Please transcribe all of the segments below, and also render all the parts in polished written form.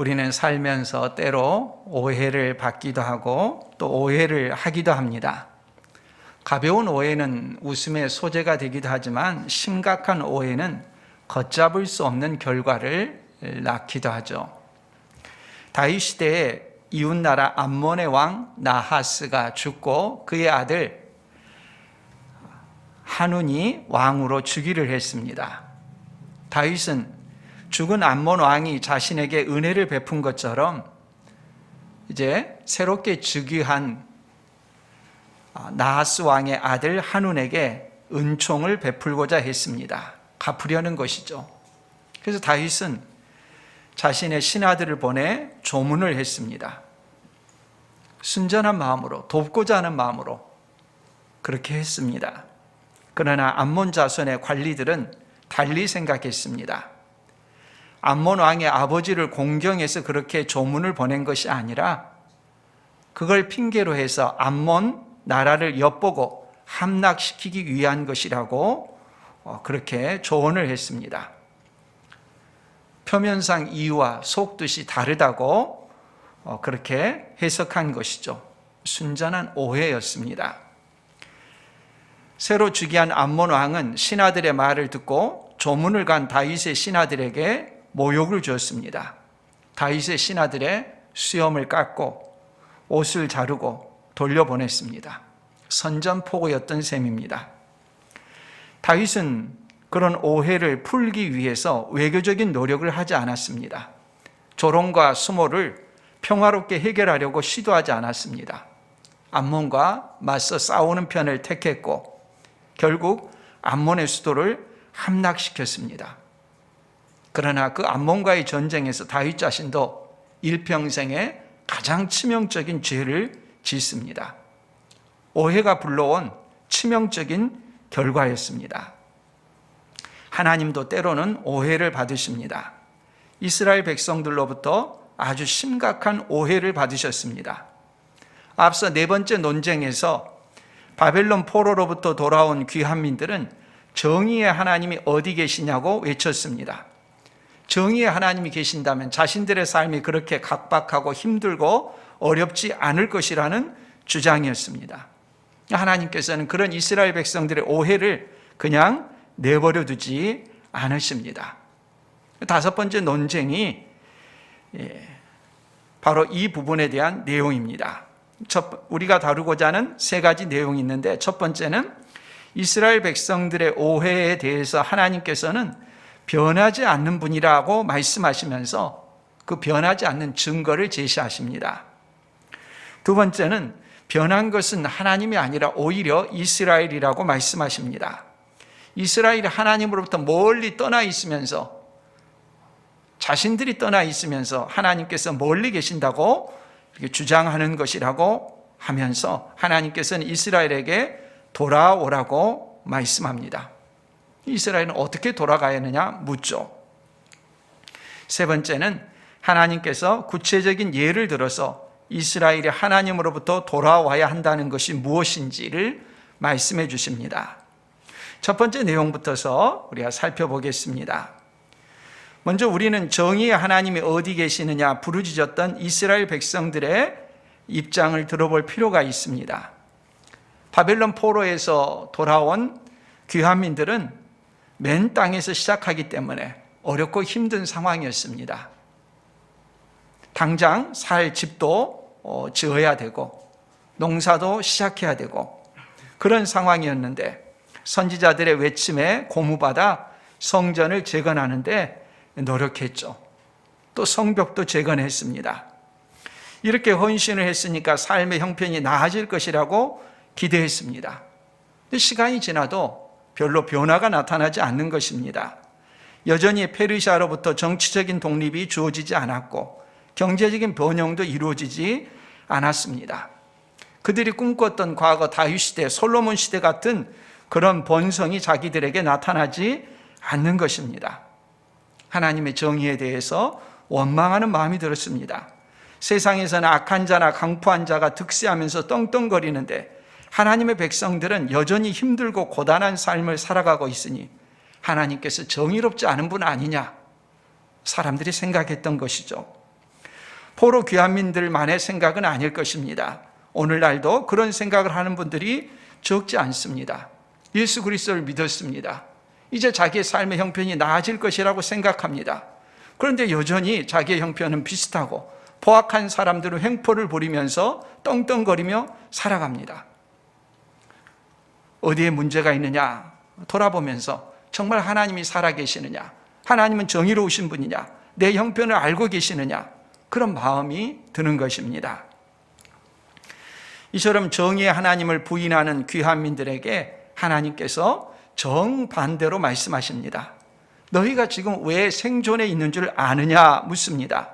우리는 살면서 때로 오해를 받기도 하고 또 오해를 하기도 합니다. 가벼운 오해는 웃음의 소재가 되기도 하지만 심각한 오해는 걷잡을 수 없는 결과를 낳기도 하죠. 다윗 시대에 이웃나라 암몬의 왕 나하스가 죽고 그의 아들 한운이 왕으로 즉위를 했습니다. 다윗은 죽은 암몬 왕이 자신에게 은혜를 베푼 것처럼 이제 새롭게 즉위한 나하스 왕의 아들 한운에게 은총을 베풀고자 했습니다. 갚으려는 것이죠. 그래서 다윗은 자신의 신하들을 보내 조문을 했습니다. 순전한 마음으로, 돕고자 하는 마음으로 그렇게 했습니다. 그러나 암몬 자손의 관리들은 달리 생각했습니다. 암몬 왕의 아버지를 공경해서 그렇게 조문을 보낸 것이 아니라 그걸 핑계로 해서 암몬 나라를 엿보고 함락시키기 위한 것이라고 그렇게 조언을 했습니다. 표면상 이유와 속뜻이 다르다고 그렇게 해석한 것이죠. 순전한 오해였습니다. 새로 즉위한 암몬 왕은 신하들의 말을 듣고 조문을 간 다윗의 신하들에게 모욕을 주었습니다. 다윗의 신하들의 수염을 깎고 옷을 자르고 돌려보냈습니다. 선전포고였던 셈입니다. 다윗은 그런 오해를 풀기 위해서 외교적인 노력을 하지 않았습니다. 조롱과 수모를 평화롭게 해결하려고 시도하지 않았습니다. 암몬과 맞서 싸우는 편을 택했고 결국 암몬의 수도를 함락시켰습니다. 그러나 그 암몬과의 전쟁에서 다윗 자신도 일평생에 가장 치명적인 죄를 짓습니다. 오해가 불러온 치명적인 결과였습니다. 하나님도 때로는 오해를 받으십니다. 이스라엘 백성들로부터 아주 심각한 오해를 받으셨습니다. 앞서 네 번째 논쟁에서 바벨론 포로로부터 돌아온 귀환민들은 정의의 하나님이 어디 계시냐고 외쳤습니다. 정의의 하나님이 계신다면 자신들의 삶이 그렇게 각박하고 힘들고 어렵지 않을 것이라는 주장이었습니다. 하나님께서는 그런 이스라엘 백성들의 오해를 그냥 내버려 두지 않으십니다. 다섯 번째 논쟁이 바로 이 부분에 대한 내용입니다. 우리가 다루고자 하는 세 가지 내용이 있는데 첫 번째는 이스라엘 백성들의 오해에 대해서 하나님께서는 변하지 않는 분이라고 말씀하시면서 그 변하지 않는 증거를 제시하십니다. 두 번째는 변한 것은 하나님이 아니라 오히려 이스라엘이라고 말씀하십니다. 이스라엘이 하나님으로부터 멀리 떠나 있으면서 자신들이 떠나 있으면서 하나님께서 멀리 계신다고 이렇게 주장하는 것이라고 하면서 하나님께서는 이스라엘에게 돌아오라고 말씀합니다. 이스라엘은 어떻게 돌아가야 하느냐 묻죠. 세 번째는 하나님께서 구체적인 예를 들어서 이스라엘이 하나님으로부터 돌아와야 한다는 것이 무엇인지를 말씀해 주십니다. 첫 번째 내용부터서 우리가 살펴보겠습니다. 먼저 우리는 정의의 하나님이 어디 계시느냐 부르짖었던 이스라엘 백성들의 입장을 들어볼 필요가 있습니다. 바벨론 포로에서 돌아온 귀환민들은 맨 땅에서 시작하기 때문에 어렵고 힘든 상황이었습니다. 당장 살 집도 지어야 되고 농사도 시작해야 되고 그런 상황이었는데 선지자들의 외침에 고무받아 성전을 재건하는데 노력했죠. 또 성벽도 재건했습니다. 이렇게 헌신을 했으니까 삶의 형편이 나아질 것이라고 기대했습니다. 근데 시간이 지나도 별로 변화가 나타나지 않는 것입니다. 여전히 페르시아로부터 정치적인 독립이 주어지지 않았고 경제적인 번영도 이루어지지 않았습니다. 그들이 꿈꿨던 과거 다윗 시대, 솔로몬 시대 같은 그런 번성이 자기들에게 나타나지 않는 것입니다. 하나님의 정의에 대해서 원망하는 마음이 들었습니다. 세상에서는 악한 자나 강포한 자가 득세하면서 떵떵거리는데 하나님의 백성들은 여전히 힘들고 고단한 삶을 살아가고 있으니 하나님께서 정의롭지 않은 분 아니냐 사람들이 생각했던 것이죠. 포로 귀환민들만의 생각은 아닐 것입니다. 오늘날도 그런 생각을 하는 분들이 적지 않습니다. 예수 그리스도를 믿었습니다. 이제 자기의 삶의 형편이 나아질 것이라고 생각합니다. 그런데 여전히 자기의 형편은 비슷하고 포악한 사람들은 횡포를 부리면서 떵떵거리며 살아갑니다. 어디에 문제가 있느냐 돌아보면서 정말 하나님이 살아계시느냐, 하나님은 정의로우신 분이냐, 내 형편을 알고 계시느냐, 그런 마음이 드는 것입니다. 이처럼 정의의 하나님을 부인하는 귀환민들에게 하나님께서 정반대로 말씀하십니다. 너희가 지금 왜 생존해 있는 줄 아느냐 묻습니다.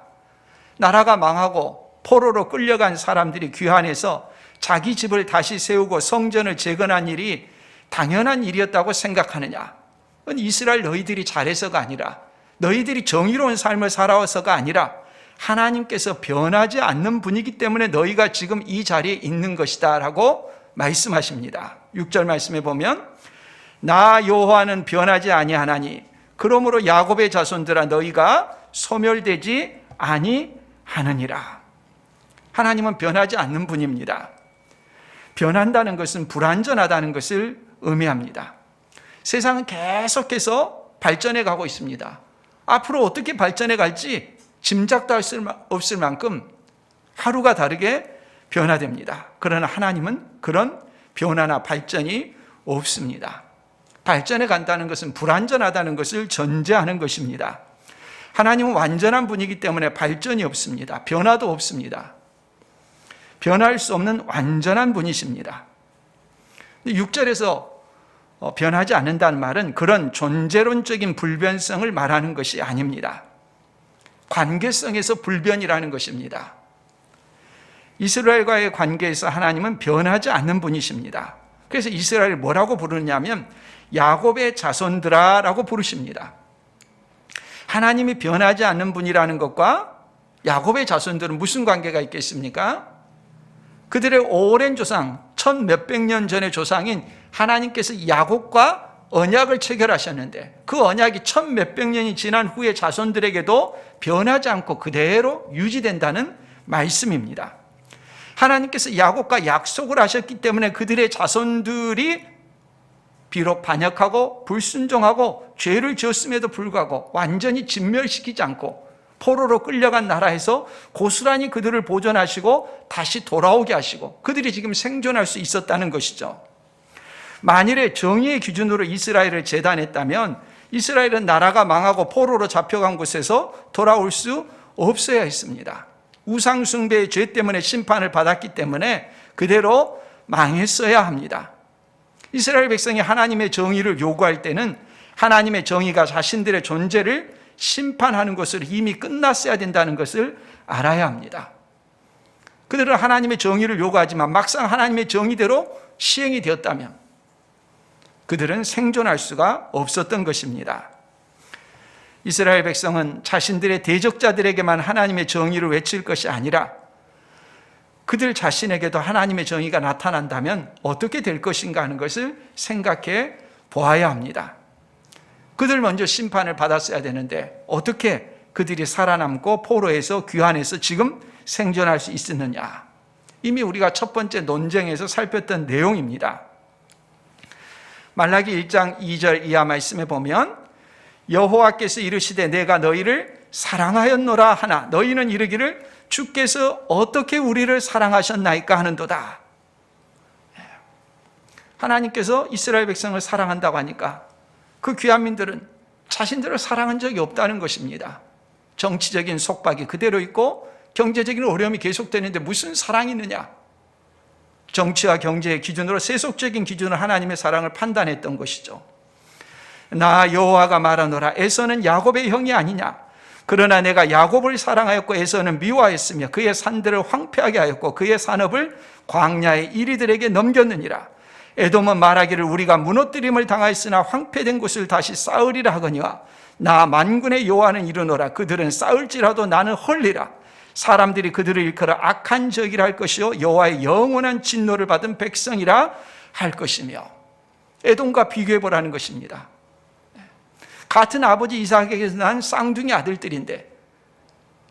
나라가 망하고 포로로 끌려간 사람들이 귀환해서 자기 집을 다시 세우고 성전을 재건한 일이 당연한 일이었다고 생각하느냐? 그건 이스라엘 너희들이 잘해서가 아니라, 너희들이 정의로운 삶을 살아와서가 아니라 하나님께서 변하지 않는 분이기 때문에 너희가 지금 이 자리에 있는 것이다 라고 말씀하십니다. 6절 말씀에 보면 나 여호와는 변하지 아니하나니 그러므로 야곱의 자손들아 너희가 소멸되지 아니하느니라. 하나님은 변하지 않는 분입니다. 변한다는 것은 불완전하다는 것을 의미합니다. 세상은 계속해서 발전해 가고 있습니다. 앞으로 어떻게 발전해 갈지 짐작도 할 수 없을 만큼 하루가 다르게 변화됩니다. 그러나 하나님은 그런 변화나 발전이 없습니다. 발전해 간다는 것은 불완전하다는 것을 전제하는 것입니다. 하나님은 완전한 분이기 때문에 발전이 없습니다. 변화도 없습니다. 변할 수 없는 완전한 분이십니다. 6절에서 변하지 않는다는 말은 그런 존재론적인 불변성을 말하는 것이 아닙니다. 관계성에서 불변이라는 것입니다. 이스라엘과의 관계에서 하나님은 변하지 않는 분이십니다. 그래서 이스라엘을 뭐라고 부르냐면 야곱의 자손들아 라고 부르십니다. 하나님이 변하지 않는 분이라는 것과 야곱의 자손들은 무슨 관계가 있겠습니까? 그들의 오랜 조상, 1000몇백 년 전의 조상인 하나님께서 야곱과 언약을 체결하셨는데 그 언약이 1000몇백 년이 지난 후에 자손들에게도 변하지 않고 그대로 유지된다는 말씀입니다. 하나님께서 야곱과 약속을 하셨기 때문에 그들의 자손들이 비록 반역하고 불순종하고 죄를 지었음에도 불구하고 완전히 진멸시키지 않고 포로로 끌려간 나라에서 고스란히 그들을 보존하시고 다시 돌아오게 하시고 그들이 지금 생존할 수 있었다는 것이죠. 만일에 정의의 기준으로 이스라엘을 재단했다면 이스라엘은 나라가 망하고 포로로 잡혀간 곳에서 돌아올 수 없어야 했습니다. 우상 숭배의 죄 때문에 심판을 받았기 때문에 그대로 망했어야 합니다. 이스라엘 백성이 하나님의 정의를 요구할 때는 하나님의 정의가 자신들의 존재를 심판하는 것으로 이미 끝났어야 된다는 것을 알아야 합니다. 그들은 하나님의 정의를 요구하지만 막상 하나님의 정의대로 시행이 되었다면 그들은 생존할 수가 없었던 것입니다. 이스라엘 백성은 자신들의 대적자들에게만 하나님의 정의를 외칠 것이 아니라 그들 자신에게도 하나님의 정의가 나타난다면 어떻게 될 것인가 하는 것을 생각해 보아야 합니다. 그들 먼저 심판을 받았어야 되는데 어떻게 그들이 살아남고 포로에서 귀환해서 지금 생존할 수 있었느냐. 이미 우리가 첫 번째 논쟁에서 살폈던 내용입니다. 말라기 1장 2절 이하 말씀에 보면 여호와께서 이르시되 내가 너희를 사랑하였노라 하나 너희는 이르기를 주께서 어떻게 우리를 사랑하셨나이까 하는도다. 하나님께서 이스라엘 백성을 사랑한다고 하니까 그 귀환민들은 자신들을 사랑한 적이 없다는 것입니다. 정치적인 속박이 그대로 있고 경제적인 어려움이 계속되는데 무슨 사랑이 있느냐. 정치와 경제의 기준으로 세속적인 기준으로 하나님의 사랑을 판단했던 것이죠. 나 여호와가 말하노라 에서는 야곱의 형이 아니냐. 그러나 내가 야곱을 사랑하였고 에서는 미워하였으며 그의 산들을 황폐하게 하였고 그의 산업을 광야의 이리들에게 넘겼느니라. 에돔은 말하기를 우리가 무너뜨림을 당하였으나 황폐된 곳을 다시 쌓으리라 하거니와 나 만군의 여호와는 이르노라 그들은 쌓을지라도 나는 헐리라. 사람들이 그들을 일컬어 악한 적이라 할 것이요 여호와의 영원한 진노를 받은 백성이라 할 것이며. 에돔과 비교해보라는 것입니다. 같은 아버지 이삭에게서 난 쌍둥이 아들들인데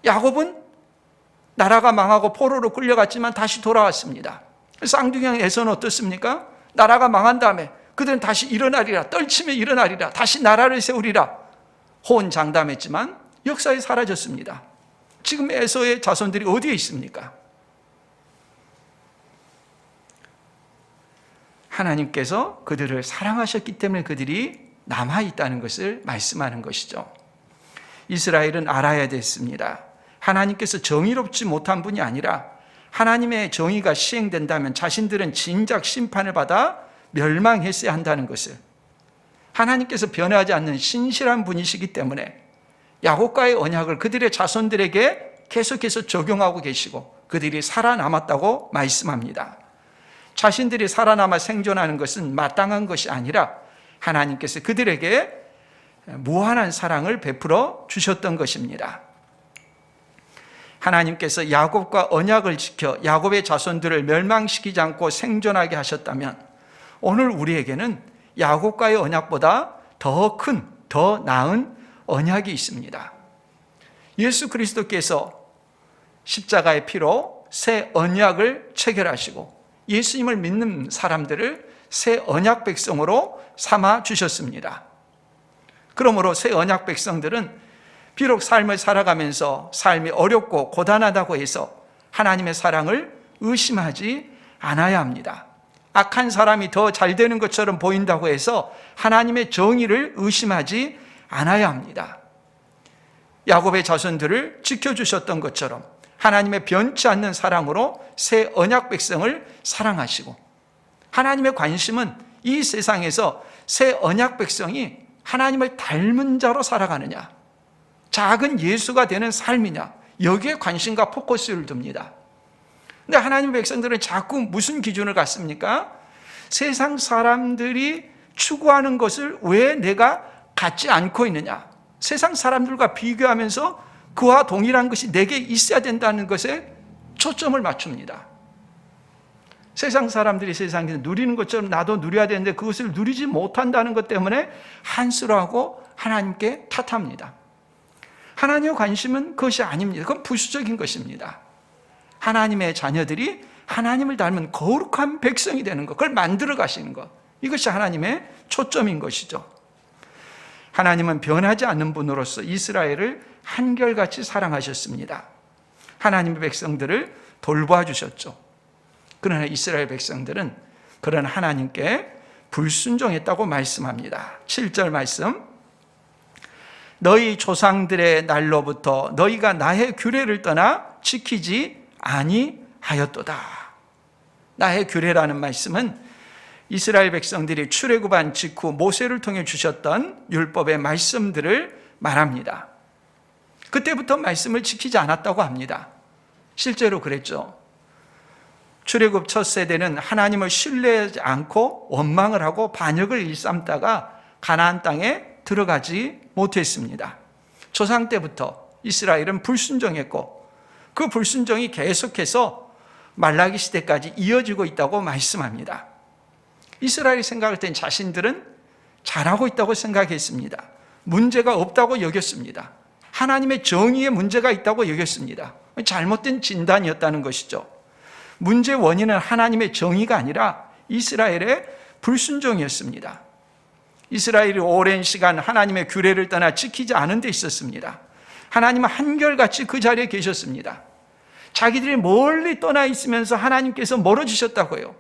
야곱은 나라가 망하고 포로로 끌려갔지만 다시 돌아왔습니다. 쌍둥이에서는 어떻습니까? 나라가 망한 다음에 그들은 다시 일어나리라, 떨치며 일어나리라, 다시 나라를 세우리라 호언장담했지만 역사에 사라졌습니다. 지금 에서의 자손들이 어디에 있습니까? 하나님께서 그들을 사랑하셨기 때문에 그들이 남아있다는 것을 말씀하는 것이죠. 이스라엘은 알아야 됐습니다. 하나님께서 정의롭지 못한 분이 아니라 하나님의 정의가 시행된다면 자신들은 진작 심판을 받아 멸망했어야 한다는 것을, 하나님께서 변하지 않는 신실한 분이시기 때문에 야곱과의 언약을 그들의 자손들에게 계속해서 적용하고 계시고 그들이 살아남았다고 말씀합니다. 자신들이 살아남아 생존하는 것은 마땅한 것이 아니라 하나님께서 그들에게 무한한 사랑을 베풀어 주셨던 것입니다. 하나님께서 야곱과 언약을 지켜 야곱의 자손들을 멸망시키지 않고 생존하게 하셨다면 오늘 우리에게는 야곱과의 언약보다 더 큰, 더 나은 언약이 있습니다. 예수 그리스도께서 십자가의 피로 새 언약을 체결하시고 예수님을 믿는 사람들을 새 언약 백성으로 삼아 주셨습니다. 그러므로 새 언약 백성들은 비록 삶을 살아가면서 삶이 어렵고 고단하다고 해서 하나님의 사랑을 의심하지 않아야 합니다. 악한 사람이 더 잘 되는 것처럼 보인다고 해서 하나님의 정의를 의심하지 않아야 합니다. 야곱의 자손들을 지켜주셨던 것처럼 하나님의 변치 않는 사랑으로 새 언약 백성을 사랑하시고, 하나님의 관심은 이 세상에서 새 언약 백성이 하나님을 닮은 자로 살아가느냐, 작은 예수가 되는 삶이냐, 여기에 관심과 포커스를 둡니다. 근데 하나님의 백성들은 자꾸 무슨 기준을 갖습니까? 세상 사람들이 추구하는 것을 왜 내가 갖지 않고 있느냐, 세상 사람들과 비교하면서 그와 동일한 것이 내게 있어야 된다는 것에 초점을 맞춥니다. 세상 사람들이 세상에서 누리는 것처럼 나도 누려야 되는데 그것을 누리지 못한다는 것 때문에 한스러워하고 하나님께 탓합니다. 하나님의 관심은 그것이 아닙니다. 그건 부수적인 것입니다. 하나님의 자녀들이 하나님을 닮은 거룩한 백성이 되는 것, 그걸 만들어 가시는 것, 이것이 하나님의 초점인 것이죠. 하나님은 변하지 않는 분으로서 이스라엘을 한결같이 사랑하셨습니다. 하나님의 백성들을 돌봐 주셨죠. 그러나 이스라엘 백성들은 그런 하나님께 불순종했다고 말씀합니다. 7절 말씀, 너희 조상들의 날로부터 너희가 나의 규례를 떠나 지키지 아니하였도다. 나의 규례라는 말씀은 이스라엘 백성들이 출애굽한 직후 모세를 통해 주셨던 율법의 말씀들을 말합니다. 그때부터 말씀을 지키지 않았다고 합니다. 실제로 그랬죠. 출애굽 첫 세대는 하나님을 신뢰하지 않고 원망을 하고 반역을 일삼다가 가나안 땅에 들어가지 못했습니다. 조상 때부터 이스라엘은 불순종했고 그 불순종이 계속해서 말라기 시대까지 이어지고 있다고 말씀합니다. 이스라엘이 생각할 땐 자신들은 잘하고 있다고 생각했습니다. 문제가 없다고 여겼습니다. 하나님의 정의에 문제가 있다고 여겼습니다. 잘못된 진단이었다는 것이죠. 문제의 원인은 하나님의 정의가 아니라 이스라엘의 불순종이었습니다. 이스라엘이 오랜 시간 하나님의 규례를 떠나 지키지 않은 데 있었습니다. 하나님은 한결같이 그 자리에 계셨습니다. 자기들이 멀리 떠나 있으면서 하나님께서 멀어지셨다고요.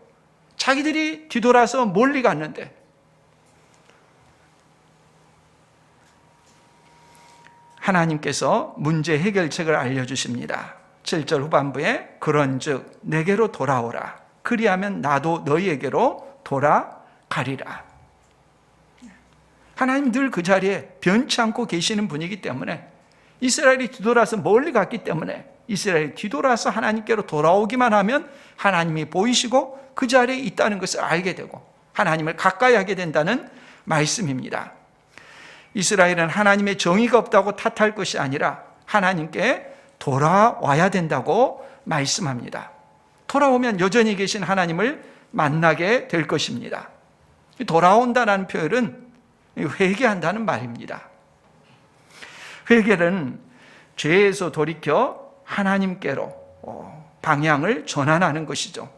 자기들이 뒤돌아서 멀리 갔는데, 하나님께서 문제 해결책을 알려주십니다. 7절 후반부에 그런즉 내게로 돌아오라, 그리하면 나도 너희에게로 돌아가리라. 하나님 늘 그 자리에 변치 않고 계시는 분이기 때문에, 이스라엘이 뒤돌아서 멀리 갔기 때문에 이스라엘이 뒤돌아서 하나님께로 돌아오기만 하면 하나님이 보이시고 그 자리에 있다는 것을 알게 되고 하나님을 가까이 하게 된다는 말씀입니다. 이스라엘은 하나님의 정의가 없다고 탓할 것이 아니라 하나님께 돌아와야 된다고 말씀합니다. 돌아오면 여전히 계신 하나님을 만나게 될 것입니다. 돌아온다는 표현은 회개한다는 말입니다. 회개는 죄에서 돌이켜 하나님께로, 방향을 전환하는 것이죠.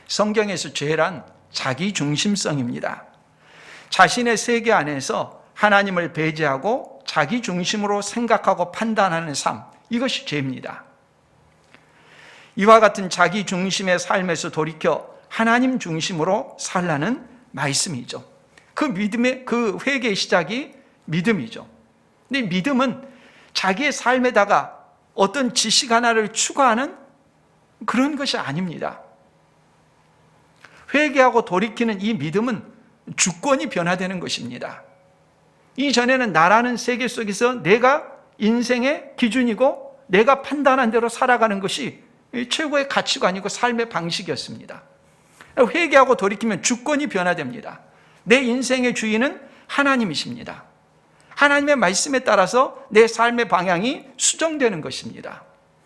성경에서 죄란 자기 중심성입니다. 자신의 세계 안에서 하나님을 배제하고 자기 중심으로 생각하고 판단하는 삶, 이것이 죄입니다. 이와 같은 자기 중심의 삶에서 돌이켜 하나님 중심으로 살라는 말씀이죠. 그 믿음의, 그 회개의 시작이 믿음이죠. 근데 믿음은 자기의 삶에다가 어떤 지식 하나를 추가하는 그런 것이 아닙니다. 회개하고 돌이키는 이 믿음은 주권이 변화되는 것입니다. 이전에는 나라는 세계 속에서 내가 인생의 기준이고 내가 판단한 대로 살아가는 것이 최고의 가치관이고 삶의 방식이었습니다. 회개하고 돌이키면 주권이 변화됩니다. 내 인생의 주인은 하나님이십니다. 하나님의 말씀에 따라서 내 삶의 방향이 수정되는 것입니다.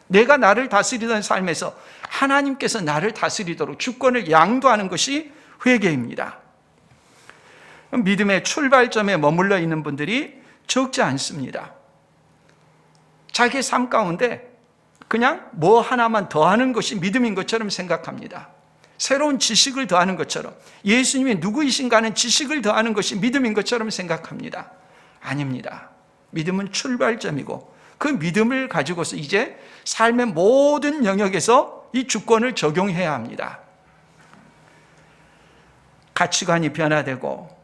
내가 나를 다스리던 삶에서 하나님께서 나를 다스리도록 주권을 양도하는 것이 회개입니다. 믿음의 출발점에 머물러 있는 분들이 적지 않습니다. 자기 삶 가운데 그냥 뭐 하나만 더하는 것이 믿음인 것처럼 생각합니다. 새로운 지식을 더하는 것처럼, 예수님이 누구이신가 하는 지식을 더하는 것이 믿음인 것처럼 생각합니다. 아닙니다. 믿음은 출발점이고 그 믿음을 가지고서 이제 삶의 모든 영역에서 이 주권을 적용해야 합니다. 가치관이 변화되고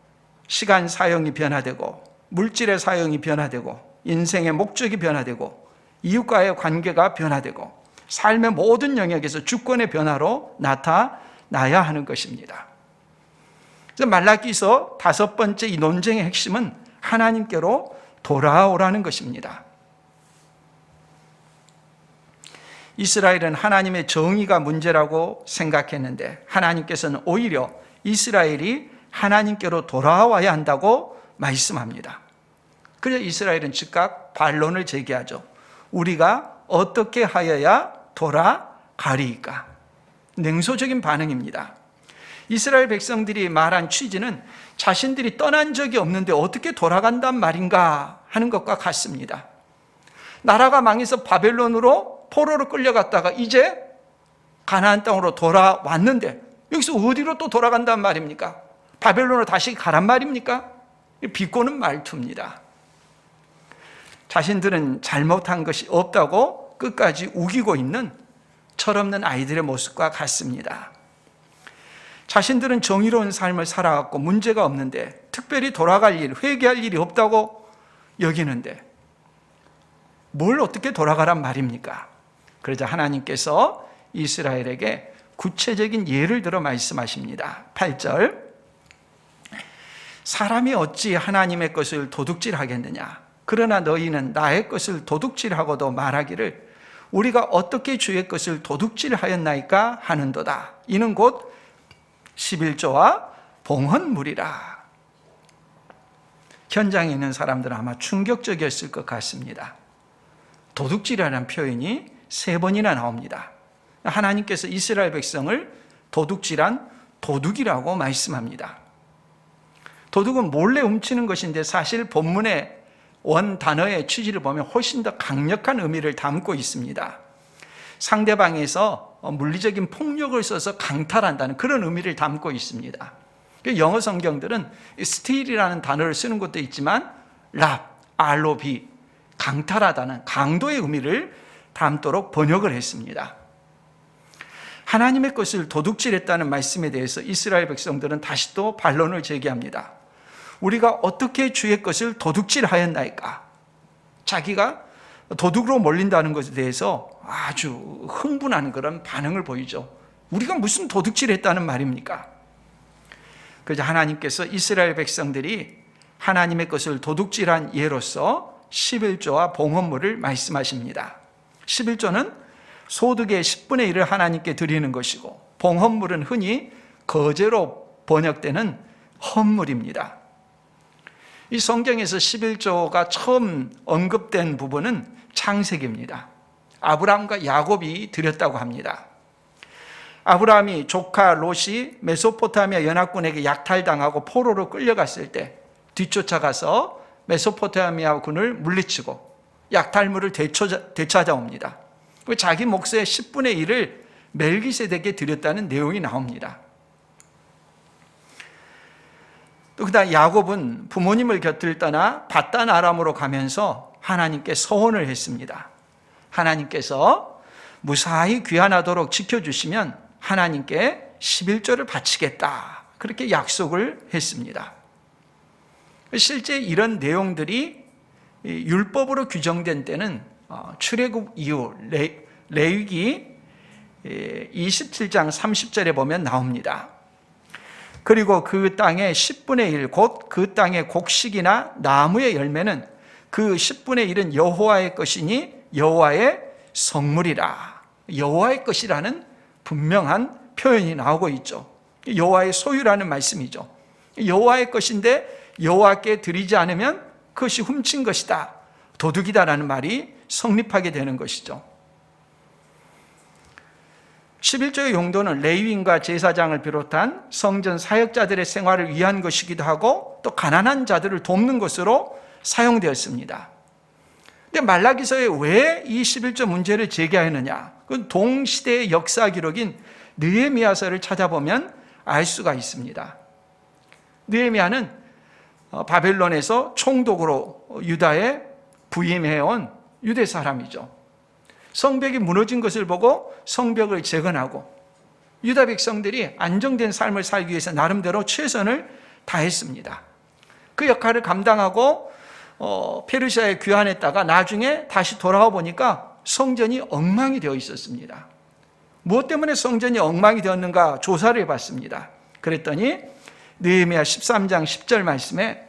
시간 사용이 변화되고 물질의 사용이 변화되고 인생의 목적이 변화되고 이웃과의 관계가 변화되고 삶의 모든 영역에서 주권의 변화로 나타나야 하는 것입니다. 그래서 말라기서 5번째 이 논쟁의 핵심은 하나님께로 돌아오라는 것입니다. 이스라엘은 하나님의 정의가 문제라고 생각했는데 하나님께서는 오히려 이스라엘이 하나님께로 돌아와야 한다고 말씀합니다. 그래서 이스라엘은 즉각 반론을 제기하죠. 우리가 어떻게 하여야 돌아가리이까? 냉소적인 반응입니다. 이스라엘 백성들이 말한 취지는 자신들이 떠난 적이 없는데 어떻게 돌아간단 말인가 하는 것과 같습니다. 나라가 망해서 바벨론으로 포로로 끌려갔다가 이제 가나안 땅으로 돌아왔는데 여기서 어디로 또 돌아간단 말입니까? 바벨론으로 다시 가란 말입니까? 비꼬는 말투입니다. 자신들은 잘못한 것이 없다고 끝까지 우기고 있는 철없는 아이들의 모습과 같습니다. 자신들은 정의로운 삶을 살아왔고 문제가 없는데 특별히 돌아갈 일, 회개할 일이 없다고 여기는데 뭘 어떻게 돌아가란 말입니까? 그러자 하나님께서 이스라엘에게 구체적인 예를 들어 말씀하십니다. 8절, 사람이 어찌 하나님의 것을 도둑질하겠느냐? 그러나 너희는 나의 것을 도둑질하고도 말하기를 우리가 어떻게 주의 것을 도둑질하였나이까 하는도다. 이는 곧 11조와 봉헌물이라. 현장에 있는 사람들은 아마 충격적이었을 것 같습니다. 도둑질이라는 표현이 3번이나 나옵니다. 하나님께서 이스라엘 백성을 도둑질한 도둑이라고 말씀합니다. 도둑은 몰래 훔치는 것인데 사실 본문의 원 단어의 취지를 보면 훨씬 더 강력한 의미를 담고 있습니다. 상대방에서 물리적인 폭력을 써서 강탈한다는 그런 의미를 담고 있습니다. 영어 성경들은 steal이라는 단어를 쓰는 것도 있지만 ROB, 강탈하다는 강도의 의미를 담도록 번역을 했습니다. 하나님의 것을 도둑질했다는 말씀에 대해서 이스라엘 백성들은 다시 또 반론을 제기합니다. 우리가 어떻게 주의 것을 도둑질하였나이까? 자기가 도둑으로 몰린다는 것에 대해서 아주 흥분하는 그런 반응을 보이죠. 우리가 무슨 도둑질했다는 말입니까? 그래서 하나님께서 이스라엘 백성들이 하나님의 것을 도둑질한 예로서 11조와 봉헌물을 말씀하십니다. 11조는 소득의 10분의 1을 하나님께 드리는 것이고 봉헌물은 흔히 거제로 번역되는 헌물입니다. 이 성경에서 11조가 처음 언급된 부분은 창세기입니다. 아브라함과 야곱이 드렸다고 합니다. 아브라함이 조카 롯이 메소포타미아 연합군에게 약탈당하고 포로로 끌려갔을 때 뒤쫓아가서 메소포타미아 군을 물리치고 약탈물을 되찾아옵니다. 자기 몫의 10분의 1을 멜기세덱에게 드렸다는 내용이 나옵니다. 또 그다음 야곱은 부모님을 곁을 떠나 밧단 아람으로 가면서 하나님께 서원을 했습니다. 하나님께서 무사히 귀환하도록 지켜주시면 하나님께 11조를 바치겠다, 그렇게 약속을 했습니다. 실제 이런 내용들이 율법으로 규정된 때는 출애굽 이후 레위기 27장 30절에 보면 나옵니다. 그리고 그 땅의 10분의 1, 곧 그 땅의 곡식이나 나무의 열매는 그 10분의 1은 여호와의 것이니 여호와의 성물이라. 여호와의 것이라는 분명한 표현이 나오고 있죠. 여호와의 소유라는 말씀이죠. 여호와의 것인데 여호와께 드리지 않으면 그것이 훔친 것이다, 도둑이다라는 말이 성립하게 되는 것이죠. 11조의 용도는 레위인과 제사장을 비롯한 성전 사역자들의 생활을 위한 것이기도 하고 또 가난한 자들을 돕는 것으로 사용되었습니다. 근데 말라기서에 왜 이 11조 문제를 제기하느냐? 그건 동시대의 역사 기록인 느헤미야서를 찾아보면 알 수가 있습니다. 느헤미야는 바벨론에서 총독으로 유다에 부임해온 유대 사람이죠. 성벽이 무너진 것을 보고 성벽을 재건하고 유다 백성들이 안정된 삶을 살기 위해서 나름대로 최선을 다했습니다. 그 역할을 감당하고 페르시아에 귀환했다가 나중에 다시 돌아와 보니까 성전이 엉망이 되어 있었습니다. 무엇 때문에 성전이 엉망이 되었는가 조사를 해봤습니다. 그랬더니 느헤미야 13장 10절 말씀에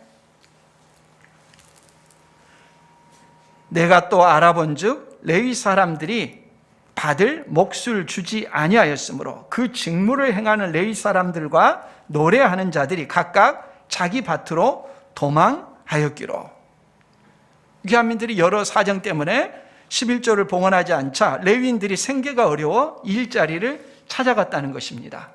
내가 또 알아본즉 레위 사람들이 받을 몫을 주지 아니하였으므로 그 직무를 행하는 레위 사람들과 노래하는 자들이 각각 자기 밭으로 도망하였기로. 귀환민들이 여러 사정 때문에 11조를 봉헌하지 않자 레위인들이 생계가 어려워 일자리를 찾아갔다는 것입니다.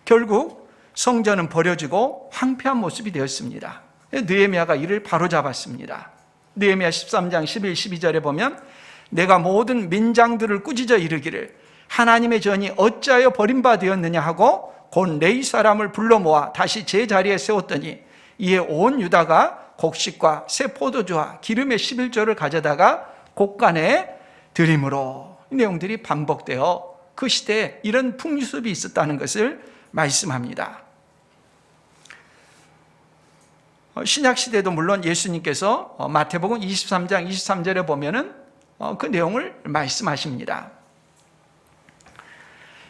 결국 성전은 버려지고 황폐한 모습이 되었습니다. 느헤미야가 이를 바로잡았습니다. 느헤미야 13장 11, 12절에 보면 내가 모든 민장들을 꾸짖어 이르기를 하나님의 전이 어찌하여 버림받았느냐 하고 곧 레위 사람을 불러 모아 다시 제자리에 세웠더니 이에 온 유다가 곡식과 새 포도주와 기름의 11조를 가져다가 곡간에 드림으로, 이 내용들이 반복되어 그 시대에 이런 풍습이 있었다는 것을 말씀합니다. 신약 시대도 물론 예수님께서 마태복음 23장 23절에 보면은 그 내용을 말씀하십니다.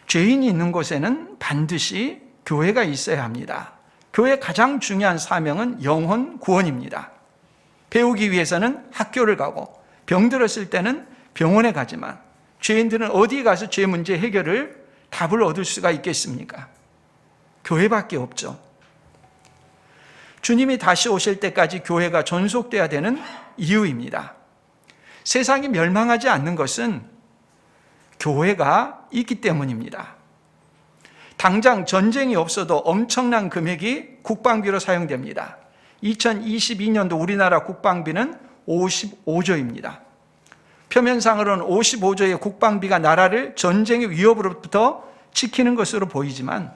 죄인이 있는 곳에는 반드시 교회가 있어야 합니다. 교회의 가장 중요한 사명은 영혼 구원입니다. 배우기 위해서는 학교를 가고 병들었을 때는 병원에 가지만 죄인들은 어디 가서 죄 문제 해결을 답을 얻을 수가 있겠습니까? 교회밖에 없죠. 주님이 다시 오실 때까지 교회가 존속돼야 되는 이유입니다. 세상이 멸망하지 않는 것은 교회가 있기 때문입니다. 당장 전쟁이 없어도 엄청난 금액이 국방비로 사용됩니다. 2022년도 우리나라 국방비는 55조입니다. 표면상으로는 55조의 국방비가 나라를 전쟁의 위협으로부터 지키는 것으로 보이지만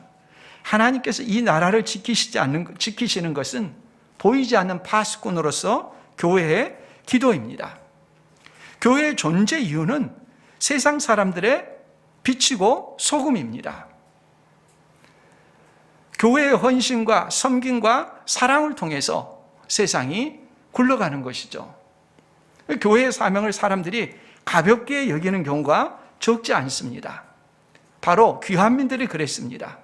하나님께서 이 나라를 지키시는 것은 보이지 않는 파수꾼으로서 교회의 기도입니다. 교회의 존재 이유는 세상 사람들의 빛이고 소금입니다. 교회의 헌신과 섬김과 사랑을 통해서 세상이 굴러가는 것이죠. 교회의 사명을 사람들이 가볍게 여기는 경우가 적지 않습니다. 바로 귀환민들이 그랬습니다.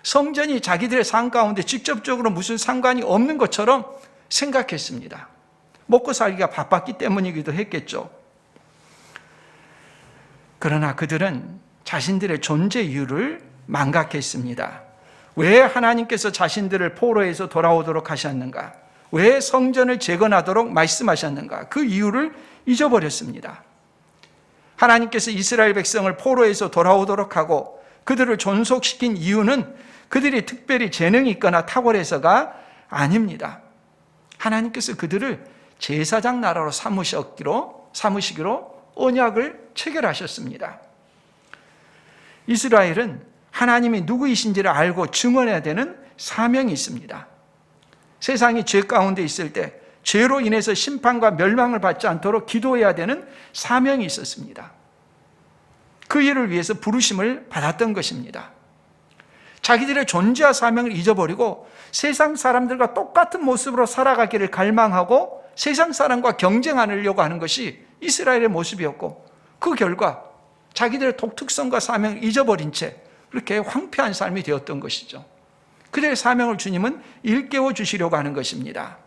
성전이 자기들의 삶 가운데 직접적으로 무슨 상관이 없는 것처럼 생각했습니다. 먹고 살기가 바빴기 때문이기도 했겠죠. 그러나 그들은 자신들의 존재 이유를 망각했습니다. 왜 하나님께서 자신들을 포로에서 돌아오도록 하셨는가? 왜 성전을 재건하도록 말씀하셨는가? 그 이유를 잊어버렸습니다. 하나님께서 이스라엘 백성을 포로에서 돌아오도록 하고 그들을 존속시킨 이유는 그들이 특별히 재능이 있거나 탁월해서가 아닙니다. 하나님께서 그들을 제사장 나라로 삼으시기로 언약을 체결하셨습니다. 이스라엘은 하나님이 누구이신지를 알고 증언해야 되는 사명이 있습니다. 세상이 죄 가운데 있을 때 죄로 인해서 심판과 멸망을 받지 않도록 기도해야 되는 사명이 있었습니다. 그 일을 위해서 부르심을 받았던 것입니다. 자기들의 존재와 사명을 잊어버리고 세상 사람들과 똑같은 모습으로 살아가기를 갈망하고 세상 사람과 경쟁하려고 하는 것이 이스라엘의 모습이었고, 그 결과 자기들의 독특성과 사명을 잊어버린 채 그렇게 황폐한 삶이 되었던 것이죠. 그들의 사명을 주님은 일깨워 주시려고 하는 것입니다.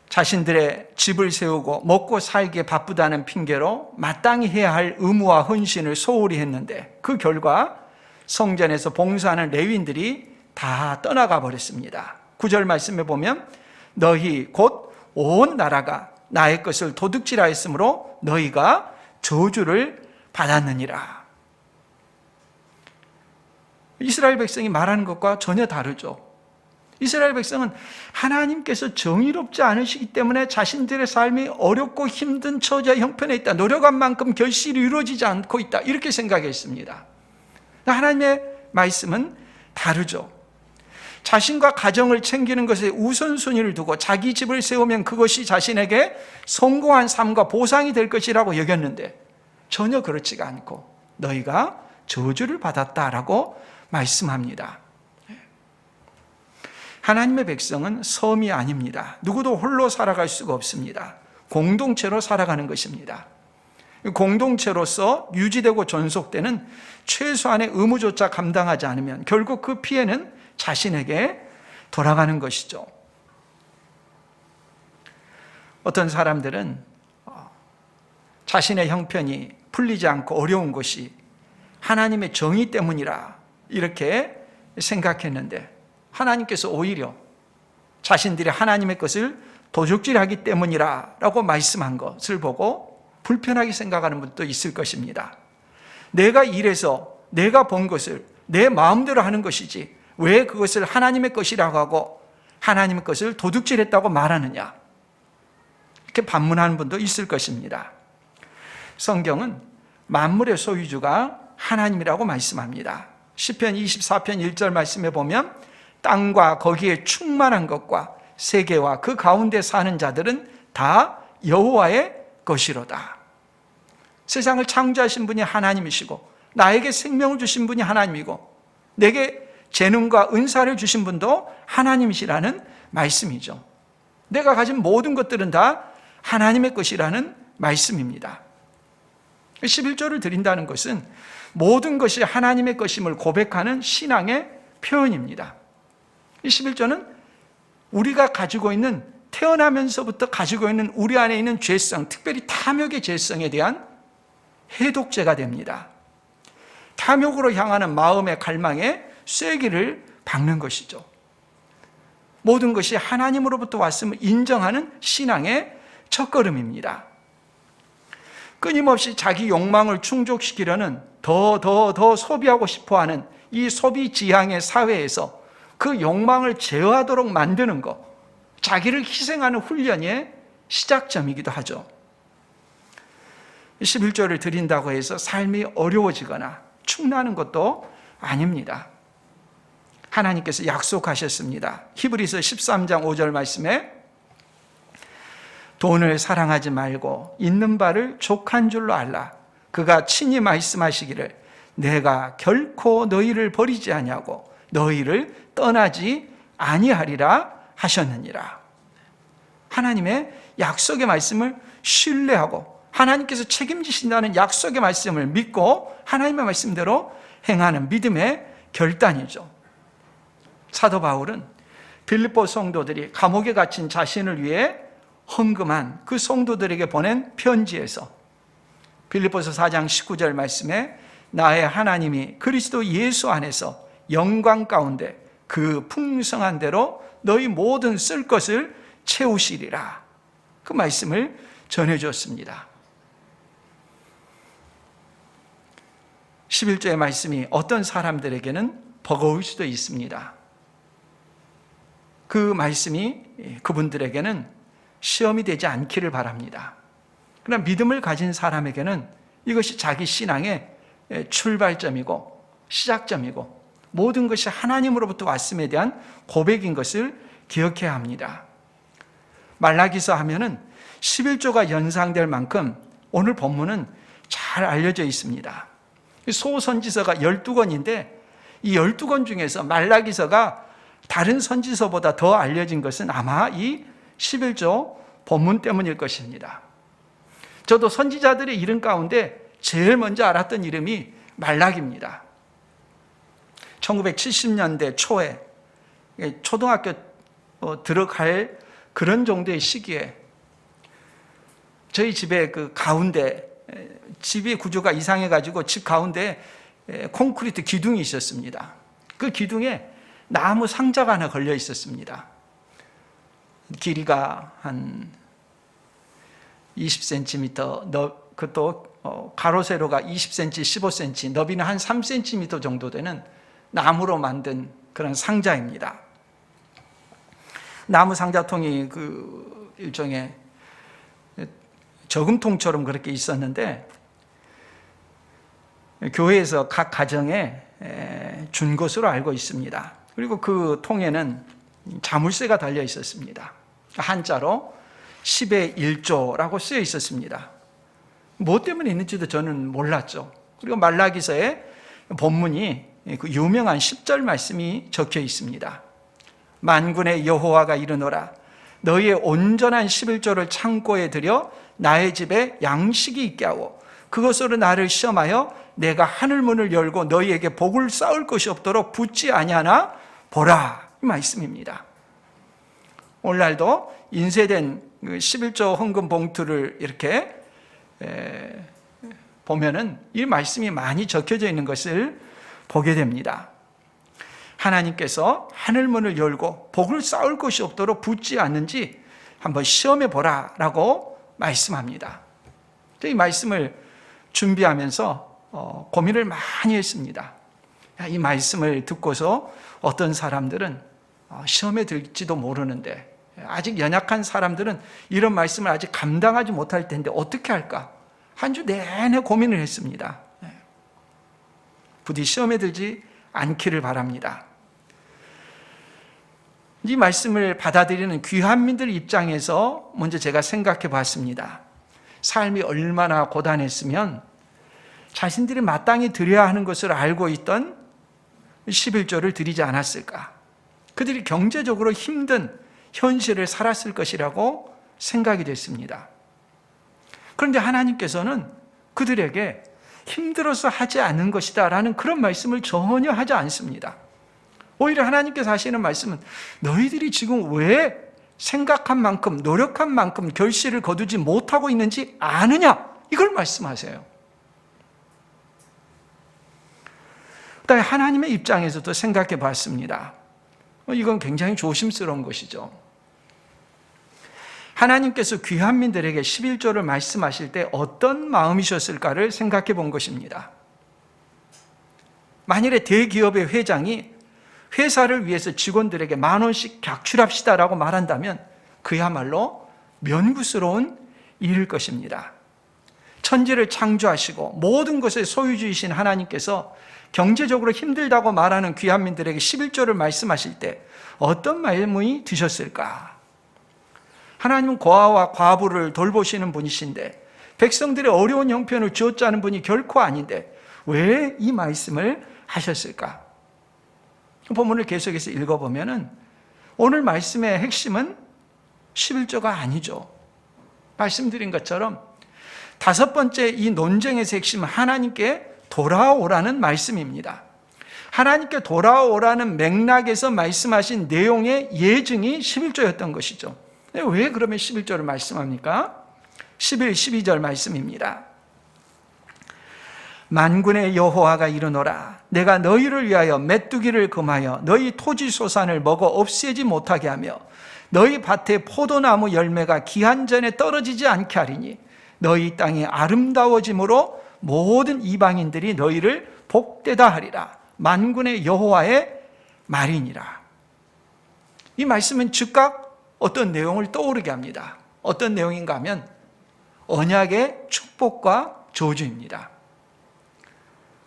자신들의 집을 세우고 먹고 살기에 바쁘다는 핑계로 마땅히 해야 할 의무와 헌신을 소홀히 했는데, 그 결과 성전에서 봉사하는 레위인들이 다 떠나가 버렸습니다. 9절 말씀에 보면 너희 곧 온 나라가 나의 것을 도둑질하였으므로 너희가 저주를 받았느니라. 이스라엘 백성이 말하는 것과 전혀 다르죠. 이스라엘 백성은 하나님께서 정의롭지 않으시기 때문에 자신들의 삶이 어렵고 힘든 처지와 형편에 있다, 노력한 만큼 결실이 이루어지지 않고 있다, 이렇게 생각했습니다. 하나님의 말씀은 다르죠. 자신과 가정을 챙기는 것에 우선순위를 두고 자기 집을 세우면 그것이 자신에게 성공한 삶과 보상이 될 것이라고 여겼는데, 전혀 그렇지가 않고 너희가 저주를 받았다라고 말씀합니다. 하나님의 백성은 섬이 아닙니다. 누구도 홀로 살아갈 수가 없습니다. 공동체로 살아가는 것입니다. 공동체로서 유지되고 존속되는 최소한의 의무조차 감당하지 않으면 결국 그 피해는 자신에게 돌아가는 것이죠. 어떤 사람들은 자신의 형편이 풀리지 않고 어려운 것이 하나님의 정의 때문이라 이렇게 생각했는데, 하나님께서 오히려 자신들이 하나님의 것을 도적질하기 때문이라고 말씀한 것을 보고 불편하게 생각하는 분도 있을 것입니다. 내가 일해서 내가 번 것을 내 마음대로 하는 것이지 왜 그것을 하나님의 것이라고 하고 하나님의 것을 도둑질했다고 말하느냐, 이렇게 반문하는 분도 있을 것입니다. 성경은 만물의 소유주가 하나님이라고 말씀합니다. 시편 24편 1절 말씀에 보면 땅과 거기에 충만한 것과 세계와 그 가운데 사는 자들은 다 여호와의 것이로다. 세상을 창조하신 분이 하나님이시고 나에게 생명을 주신 분이 하나님이고 내게 재능과 은사를 주신 분도 하나님이시라는 말씀이죠. 내가 가진 모든 것들은 다 하나님의 것이라는 말씀입니다. 11조를 드린다는 것은 모든 것이 하나님의 것임을 고백하는 신앙의 표현입니다. 이 11조는 우리가 가지고 있는, 태어나면서부터 가지고 있는 우리 안에 있는 죄성, 특별히 탐욕의 죄성에 대한 해독제가 됩니다. 탐욕으로 향하는 마음의 갈망에 쐐기를 박는 것이죠. 모든 것이 하나님으로부터 왔음을 인정하는 신앙의 첫걸음입니다. 끊임없이 자기 욕망을 충족시키려는 더 소비하고 싶어하는 이 소비 지향의 사회에서 그 욕망을 제어하도록 만드는 것, 자기를 희생하는 훈련의 시작점이기도 하죠. 11조를 드린다고 해서 삶이 어려워지거나 축나는 것도 아닙니다. 하나님께서 약속하셨습니다. 히브리서 13장 5절 말씀에 돈을 사랑하지 말고 있는 바를 족한 줄로 알라. 그가 친히 말씀하시기를 내가 결코 너희를 버리지 아니하고 너희를 떠나지 아니하리라 하셨느니라. 하나님의 약속의 말씀을 신뢰하고 하나님께서 책임지신다는 약속의 말씀을 믿고 하나님의 말씀대로 행하는 믿음의 결단이죠. 사도 바울은 빌립보 성도들이 감옥에 갇힌 자신을 위해 헌금한 그 성도들에게 보낸 편지에서 빌립보서 4장 19절 말씀에 나의 하나님이 그리스도 예수 안에서 영광 가운데 그 풍성한 대로 너희 모든 쓸 것을 채우시리라, 그 말씀을 전해주었습니다. 11조의 말씀이 어떤 사람들에게는 버거울 수도 있습니다. 그 말씀이 그분들에게는 시험이 되지 않기를 바랍니다. 그러나 믿음을 가진 사람에게는 이것이 자기 신앙의 출발점이고 시작점이고 모든 것이 하나님으로부터 왔음에 대한 고백인 것을 기억해야 합니다. 말라기서 하면은 11조가 연상될 만큼 오늘 본문은 잘 알려져 있습니다. 소선지서가 12권인데 이 12권 중에서 말라기서가 다른 선지서보다 더 알려진 것은 아마 이 11조 본문 때문일 것입니다. 저도 선지자들의 이름 가운데 제일 먼저 알았던 이름이 말락입니다. 1970년대 초에 초등학교 들어갈 그런 정도의 시기에 저희 집의 그 가운데, 집의 구조가 이상해가지고 집 가운데 콘크리트 기둥이 있었습니다. 그 기둥에 나무 상자가 하나 걸려 있었습니다. 길이가 한 20cm, 그것도 가로 세로가 20cm, 15cm, 너비는 한 3cm 정도 되는 나무로 만든 그런 상자입니다. 나무 상자통이 그 일종의 저금통처럼 그렇게 있었는데 교회에서 각 가정에 준 것으로 알고 있습니다. 그리고 그 통에는 자물쇠가 달려 있었습니다. 한자로 10의 1조라고 쓰여 있었습니다. 뭐 때문에 있는지도 저는 몰랐죠. 그리고 말라기서의 본문이 그 유명한 10절 말씀이 적혀 있습니다. 만군의 여호와가 이르노라 너희의 온전한 11조를 창고에 들여 나의 집에 양식이 있게 하고 그것으로 나를 시험하여 내가 하늘문을 열고 너희에게 복을 쌓을 것이 없도록 붙지 아니하나 보라, 이 말씀입니다. 오늘날도 인쇄된 11조 헌금 봉투를 이렇게 보면은 이 말씀이 많이 적혀져 있는 것을 보게 됩니다. 하나님께서 하늘문을 열고 복을 쌓을 것이 없도록 붙지 않는지 한번 시험해 보라라고 말씀합니다. 이 말씀을 준비하면서 고민을 많이 했습니다. 이 말씀을 듣고서 어떤 사람들은 시험에 들지도 모르는데 아직 연약한 사람들은 이런 말씀을 아직 감당하지 못할 텐데 어떻게 할까? 한 주 내내 고민을 했습니다. 부디 시험에 들지 않기를 바랍니다. 이 말씀을 받아들이는 귀한민들 입장에서 먼저 제가 생각해 봤습니다. 삶이 얼마나 고단했으면 자신들이 마땅히 드려야 하는 것을 알고 있던 11조를 드리지 않았을까? 그들이 경제적으로 힘든 현실을 살았을 것이라고 생각이 됐습니다. 그런데 하나님께서는 그들에게 힘들어서 하지 않은 것이다 라는 그런 말씀을 전혀 하지 않습니다. 오히려 하나님께서 하시는 말씀은 너희들이 지금 왜 생각한 만큼 노력한 만큼 결실을 거두지 못하고 있는지 아느냐, 이걸 말씀하세요. 그다음에 하나님의 입장에서도 생각해 봤습니다. 이건 굉장히 조심스러운 것이죠. 하나님께서 귀한민들에게 11조를 말씀하실 때 어떤 마음이셨을까를 생각해 본 것입니다. 만일에 대기업의 회장이 회사를 위해서 직원들에게 10,000원씩 객출합시다라고 말한다면 그야말로 면구스러운 일일 것입니다. 천지를 창조하시고 모든 것의 소유주이신 하나님께서 경제적으로 힘들다고 말하는 귀한민들에게 11조를 말씀하실 때 어떤 마음이 드셨을까? 하나님은 고아와 과부를 돌보시는 분이신데 백성들의 어려운 형편을 쥐어짜는 분이 결코 아닌데 왜 이 말씀을 하셨을까? 본문을 계속해서 읽어보면은 오늘 말씀의 핵심은 11조가 아니죠. 말씀드린 것처럼 다섯 번째 이 논쟁에서 핵심은 하나님께 돌아오라는 말씀입니다. 하나님께 돌아오라는 맥락에서 말씀하신 내용의 예증이 11조였던 것이죠. 왜 그러면 11조를 말씀합니까? 11, 12절 말씀입니다. 만군의 여호와가 이르노라 내가 너희를 위하여 메뚜기를 금하여 너희 토지 소산을 먹어 없애지 못하게 하며 너희 밭의 포도나무 열매가 기한 전에 떨어지지 않게 하리니 너희 땅이 아름다워짐으로 모든 이방인들이 너희를 복되다 하리라. 만군의 여호와의 말이니라. 이 말씀은 즉각 어떤 내용을 떠오르게 합니다. 어떤 내용인가 하면 언약의 축복과 저주입니다.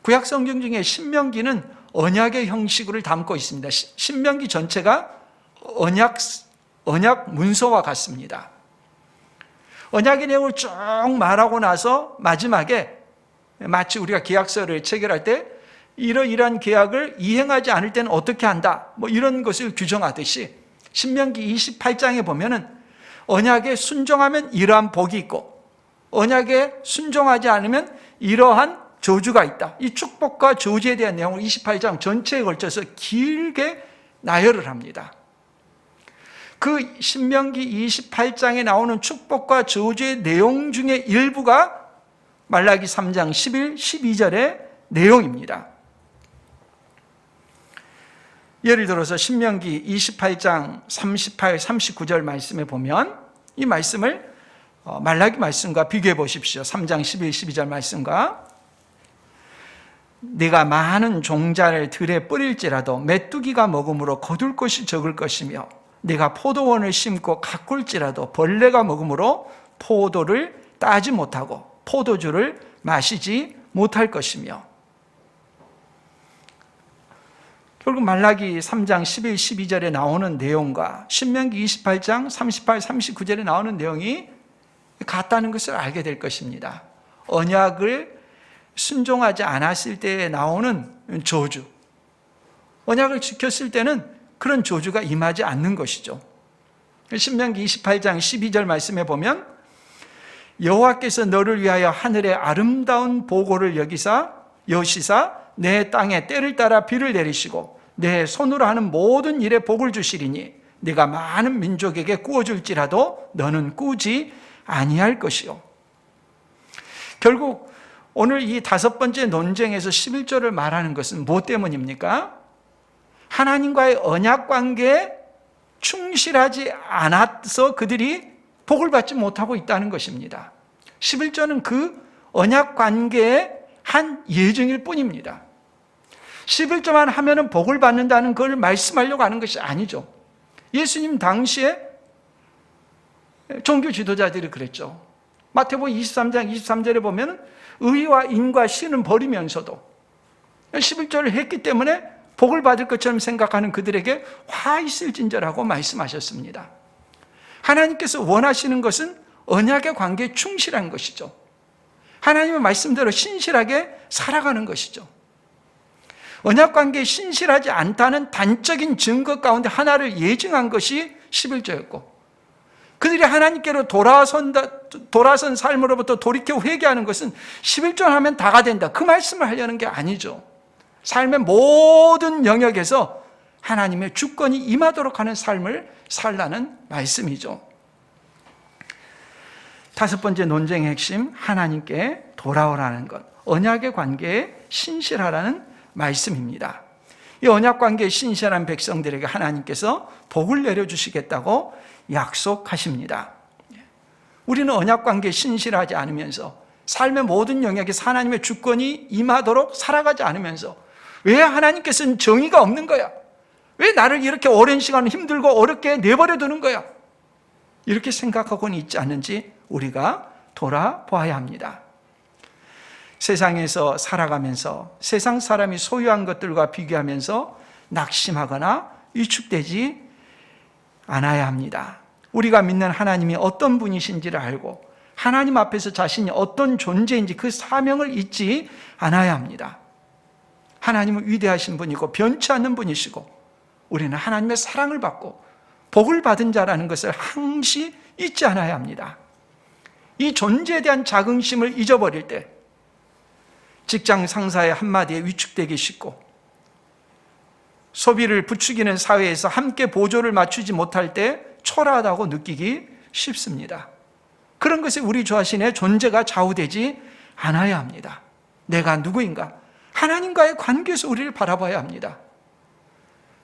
구약 성경 중에 신명기는 언약의 형식을 담고 있습니다. 신명기 전체가 언약 문서와 같습니다. 언약의 내용을 쭉 말하고 나서 마지막에 마치 우리가 계약서를 체결할 때 이러이러한 계약을 이행하지 않을 때는 어떻게 한다, 이런 것을 규정하듯이 신명기 28장에 보면은 언약에 순종하면 이러한 복이 있고 언약에 순종하지 않으면 이러한 저주가 있다. 이 축복과 저주에 대한 내용을 28장 전체에 걸쳐서 길게 나열을 합니다. 그 신명기 28장에 나오는 축복과 저주의 내용 중에 일부가 말라기 3장 11, 12절의 내용입니다. 예를 들어서 신명기 28장 38, 39절 말씀에 보면 이 말씀을 말라기 말씀과 비교해 보십시오. 3장 11, 12절 말씀과 네가 많은 종자를 들에 뿌릴지라도 메뚜기가 먹음으로 거둘 것이 적을 것이며 네가 포도원을 심고 가꿀지라도 벌레가 먹음으로 포도를 따지 못하고 포도주를 마시지 못할 것이며 결국 말라기 3장 11, 12절에 나오는 내용과 신명기 28장 38, 39절에 나오는 내용이 같다는 것을 알게 될 것입니다. 언약을 순종하지 않았을 때에 나오는 저주, 언약을 지켰을 때는 그런 저주가 임하지 않는 것이죠. 신명기 28장 12절 말씀에 보면 여호와께서 너를 위하여 하늘의 아름다운 보고를 여시사 내 땅에 때를 따라 비를 내리시고 내 손으로 하는 모든 일에 복을 주시리니 네가 많은 민족에게 꾸어줄지라도 너는 꾸지 아니할 것이요. 결국 오늘 이 5번째 논쟁에서 11절을 말하는 것은 무엇 때문입니까? 하나님과의 언약 관계에 충실하지 않아서 그들이 복을 받지 못하고 있다는 것입니다. 11절은 그 언약 관계의 한 예증일 뿐입니다. 11절만 하면은 복을 받는다는 걸 말씀하려고 하는 것이 아니죠. 예수님 당시에 종교 지도자들이 그랬죠. 마태복음 23장 23절에 보면 의와 인과 신은 버리면서도 11절을 했기 때문에 복을 받을 것처럼 생각하는 그들에게 화 있을진저라고 말씀하셨습니다. 하나님께서 원하시는 것은 언약의 관계에 충실한 것이죠. 하나님의 말씀대로 신실하게 살아가는 것이죠. 언약 관계에 신실하지 않다는 단적인 증거 가운데 하나를 예증한 것이 11절이었고 그들이 하나님께로 돌아선 삶으로부터 돌이켜 회개하는 것은 11절 하면 다가 된다, 그 말씀을 하려는 게 아니죠. 삶의 모든 영역에서 하나님의 주권이 임하도록 하는 삶을 살라는 말씀이죠. 5번째 논쟁의 핵심, 하나님께 돌아오라는 것, 언약의 관계에 신실하라는 말씀입니다. 이 언약 관계에 신실한 백성들에게 하나님께서 복을 내려주시겠다고 약속하십니다. 우리는 언약 관계에 신실하지 않으면서 삶의 모든 영역에서 하나님의 주권이 임하도록 살아가지 않으면서 왜 하나님께서는 정의가 없는 거야? 왜 나를 이렇게 오랜 시간 힘들고 어렵게 내버려 두는 거야? 이렇게 생각하고는 있지 않는지 우리가 돌아보아야 합니다. 세상에서 살아가면서 세상 사람이 소유한 것들과 비교하면서 낙심하거나 위축되지 않아야 합니다. 우리가 믿는 하나님이 어떤 분이신지를 알고 하나님 앞에서 자신이 어떤 존재인지 그 사명을 잊지 않아야 합니다. 하나님은 위대하신 분이고 변치 않는 분이시고 우리는 하나님의 사랑을 받고 복을 받은 자라는 것을 항시 잊지 않아야 합니다. 이 존재에 대한 자긍심을 잊어버릴 때 직장 상사의 한마디에 위축되기 쉽고 소비를 부추기는 사회에서 함께 보조를 맞추지 못할 때 초라하다고 느끼기 쉽습니다. 그런 것에 우리 자신의 존재가 좌우되지 않아야 합니다. 내가 누구인가? 하나님과의 관계에서 우리를 바라봐야 합니다.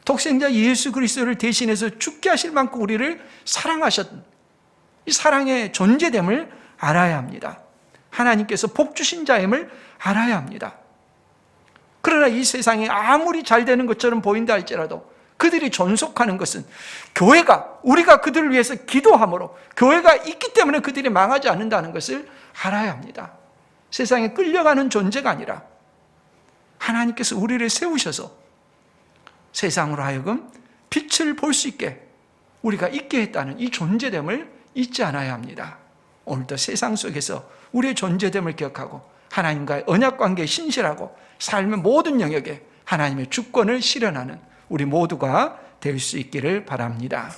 독생자 예수 그리스도를 대신해서 죽게 하실 만큼 우리를 사랑하셨던 이 사랑의 존재됨을 알아야 합니다. 하나님께서 복 주신 자임을 알아야 합니다. 그러나 이 세상이 아무리 잘 되는 것처럼 보인다 할지라도 그들이 존속하는 것은 교회가, 우리가 그들을 위해서 기도함으로 교회가 있기 때문에 그들이 망하지 않는다는 것을 알아야 합니다. 세상에 끌려가는 존재가 아니라 하나님께서 우리를 세우셔서 세상으로 하여금 빛을 볼 수 있게 우리가 있게 했다는 이 존재됨을 잊지 않아야 합니다. 오늘도 세상 속에서 우리의 존재됨을 기억하고 하나님과의 언약관계에 신실하고 삶의 모든 영역에 하나님의 주권을 실현하는 우리 모두가 될 수 있기를 바랍니다.